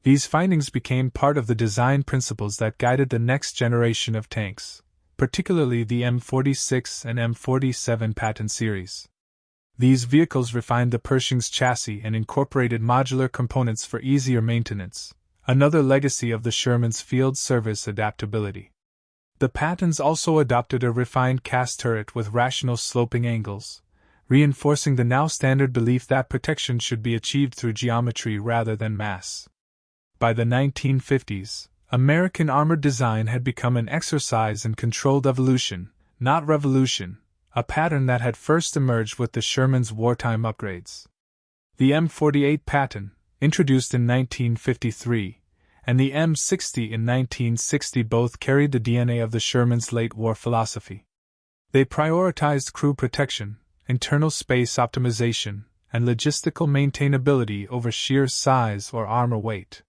These findings became part of the design principles that guided the next generation of tanks, particularly the M46 and M47 Patton series. These vehicles refined the Pershing's chassis and incorporated modular components for easier maintenance, another legacy of the Sherman's field service adaptability. The Pattons also adopted a refined cast turret with rational sloping angles, reinforcing the now standard belief that protection should be achieved through geometry rather than mass. By the 1950s, American armored design had become an exercise in controlled evolution, not revolution, a pattern that had first emerged with the Sherman's wartime upgrades. The M48 Patton, introduced in 1953, and the M60 in 1960 both carried the DNA of the Sherman's late war philosophy. They prioritized crew protection, internal space optimization, and logistical maintainability over sheer size or armor weight.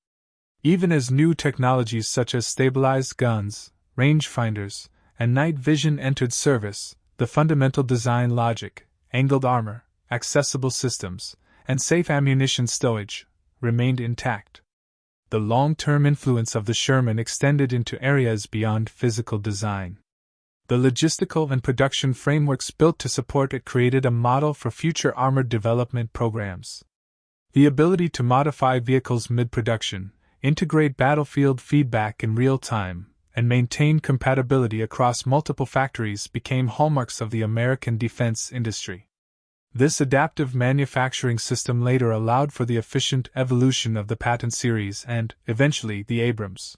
Even as new technologies such as stabilized guns, rangefinders, and night vision entered service, the fundamental design logic, angled armor, accessible systems, and safe ammunition stowage remained intact. The long-term influence of the Sherman extended into areas beyond physical design. The logistical and production frameworks built to support it created a model for future armored development programs. The ability to modify vehicles mid-production, integrate battlefield feedback in real time, and maintain compatibility across multiple factories became hallmarks of the American defense industry. This adaptive manufacturing system later allowed for the efficient evolution of the Patton series and, eventually, the Abrams.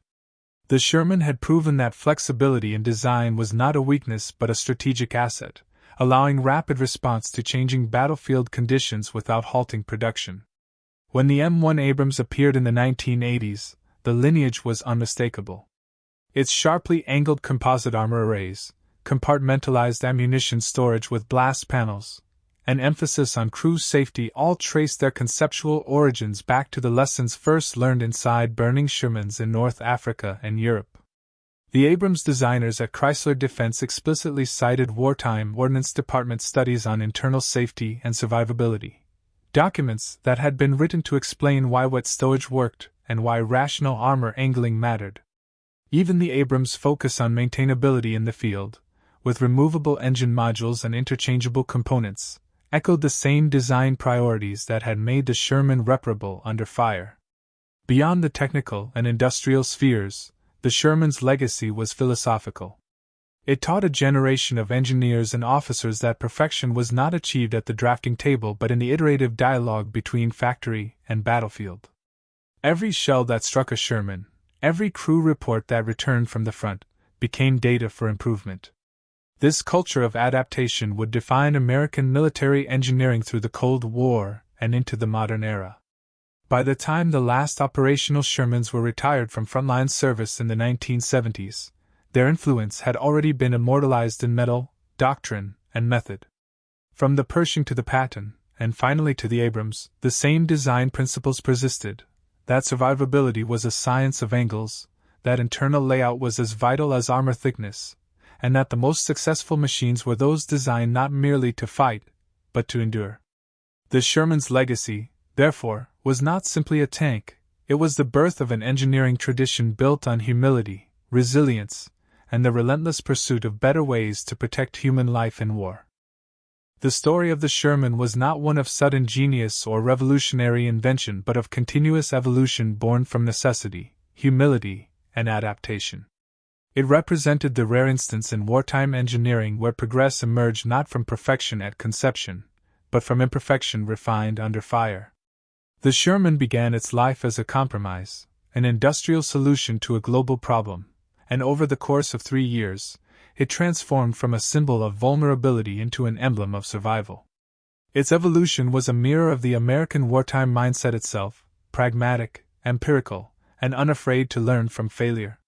The Sherman had proven that flexibility in design was not a weakness but a strategic asset, allowing rapid response to changing battlefield conditions without halting production. When the M1 Abrams appeared in the 1980s, the lineage was unmistakable. Its sharply angled composite armor arrays, compartmentalized ammunition storage with blast panels, and emphasis on crew safety all traced their conceptual origins back to the lessons first learned inside burning Shermans in North Africa and Europe. The Abrams designers at Chrysler Defense explicitly cited wartime Ordnance Department studies on internal safety and survivability, documents that had been written to explain why wet stowage worked and why rational armor angling mattered. Even the Abrams' focus on maintainability in the field, with removable engine modules and interchangeable components, echoed the same design priorities that had made the Sherman reparable under fire. Beyond the technical and industrial spheres, the Sherman's legacy was philosophical. It taught a generation of engineers and officers that perfection was not achieved at the drafting table but in the iterative dialogue between factory and battlefield. Every shell that struck a Sherman, every crew report that returned from the front, became data for improvement. This culture of adaptation would define American military engineering through the Cold War and into the modern era. By the time the last operational Shermans were retired from frontline service in the 1970s, their influence had already been immortalized in metal, doctrine, and method. From the Pershing to the Patton, and finally to the Abrams, the same design principles persisted: that survivability was a science of angles, that internal layout was as vital as armor thickness, and that the most successful machines were those designed not merely to fight, but to endure. The Sherman's legacy, therefore, was not simply a tank, it was the birth of an engineering tradition built on humility, resilience, and the relentless pursuit of better ways to protect human life in war. The story of the Sherman was not one of sudden genius or revolutionary invention but of continuous evolution born from necessity, humility, and adaptation. It represented the rare instance in wartime engineering where progress emerged not from perfection at conception, but from imperfection refined under fire. The Sherman began its life as a compromise, an industrial solution to a global problem, and over the course of 3 years, it transformed from a symbol of vulnerability into an emblem of survival. Its evolution was a mirror of the American wartime mindset itself, pragmatic, empirical, and unafraid to learn from failure.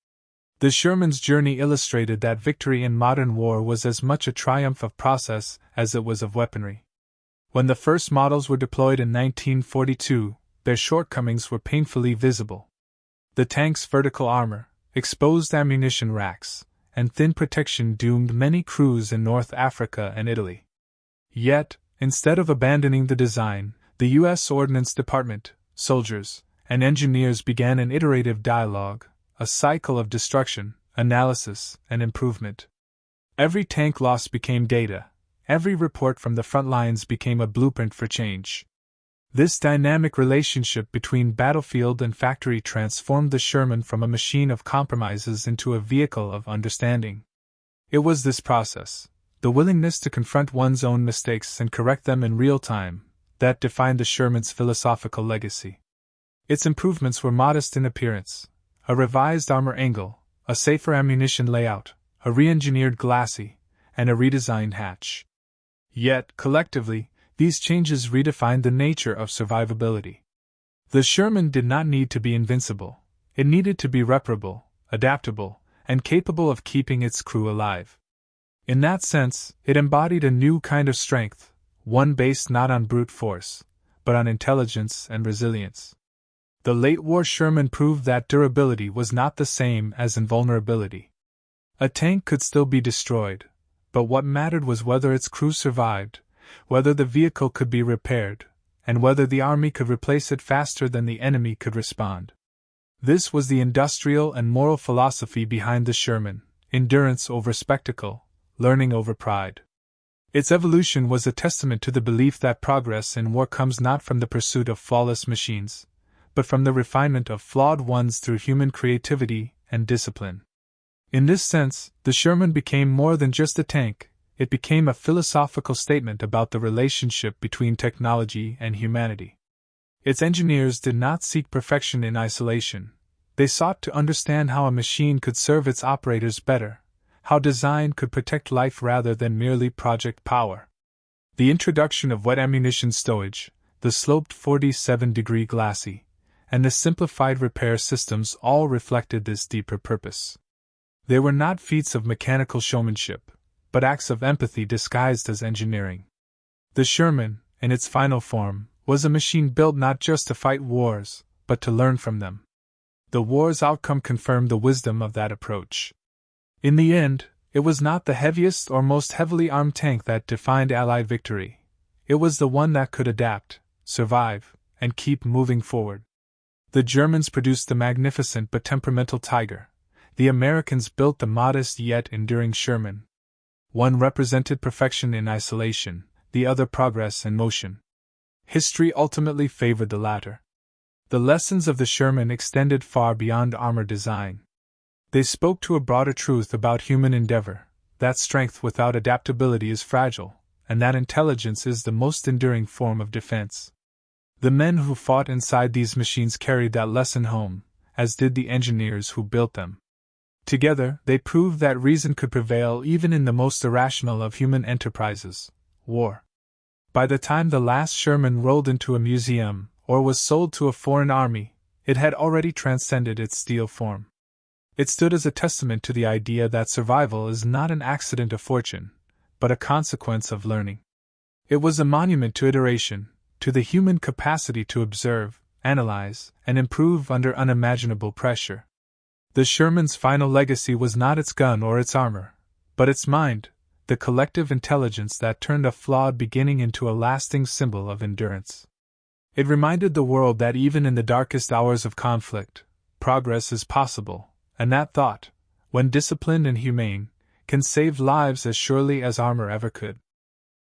The Sherman's journey illustrated that victory in modern war was as much a triumph of process as it was of weaponry. When the first models were deployed in 1942, their shortcomings were painfully visible. The tank's vertical armor, exposed ammunition racks, and thin protection doomed many crews in North Africa and Italy. Yet, instead of abandoning the design, the U.S. Ordnance Department, soldiers, and engineers began an iterative dialogue, a cycle of destruction, analysis, and improvement. Every tank loss became data, every report from the front lines became a blueprint for change. This dynamic relationship between battlefield and factory transformed the Sherman from a machine of compromises into a vehicle of understanding. It was this process, the willingness to confront one's own mistakes and correct them in real time, that defined the Sherman's philosophical legacy. Its improvements were modest in appearance: a revised armor angle, a safer ammunition layout, a re-engineered glacis, and a redesigned hatch. Yet, collectively, these changes redefined the nature of survivability. The Sherman did not need to be invincible, it needed to be reparable, adaptable, and capable of keeping its crew alive. In that sense, it embodied a new kind of strength, one based not on brute force, but on intelligence and resilience. The late-war Sherman proved that durability was not the same as invulnerability. A tank could still be destroyed, but what mattered was whether its crew survived, whether the vehicle could be repaired, and whether the army could replace it faster than the enemy could respond. This was the industrial and moral philosophy behind the Sherman: endurance over spectacle, learning over pride. Its evolution was a testament to the belief that progress in war comes not from the pursuit of flawless machines, but from the refinement of flawed ones through human creativity and discipline. In this sense, the Sherman became more than just a tank. It became a philosophical statement about the relationship between technology and humanity. Its engineers did not seek perfection in isolation. They sought to understand how a machine could serve its operators better, how design could protect life rather than merely project power. The introduction of wet ammunition stowage, the sloped 47-degree glacis, and the simplified repair systems all reflected this deeper purpose. They were not feats of mechanical showmanship, but acts of empathy disguised as engineering. The Sherman, in its final form, was a machine built not just to fight wars, but to learn from them. The war's outcome confirmed the wisdom of that approach. In the end, it was not the heaviest or most heavily armed tank that defined Allied victory. It was the one that could adapt, survive, and keep moving forward. The Germans produced the magnificent but temperamental Tiger. The Americans built the modest yet enduring Sherman. One represented perfection in isolation, the other progress in motion. History ultimately favored the latter. The lessons of the Sherman extended far beyond armor design. They spoke to a broader truth about human endeavor, that strength without adaptability is fragile, and that intelligence is the most enduring form of defense. The men who fought inside these machines carried that lesson home, as did the engineers who built them. Together, they proved that reason could prevail even in the most irrational of human enterprises, war. By the time the last Sherman rolled into a museum, or was sold to a foreign army, it had already transcended its steel form. It stood as a testament to the idea that survival is not an accident of fortune, but a consequence of learning. It was a monument to iteration, to the human capacity to observe, analyze, and improve under unimaginable pressure. The Sherman's final legacy was not its gun or its armor, but its mind, the collective intelligence that turned a flawed beginning into a lasting symbol of endurance. It reminded the world that even in the darkest hours of conflict, progress is possible, and that thought, when disciplined and humane, can save lives as surely as armor ever could.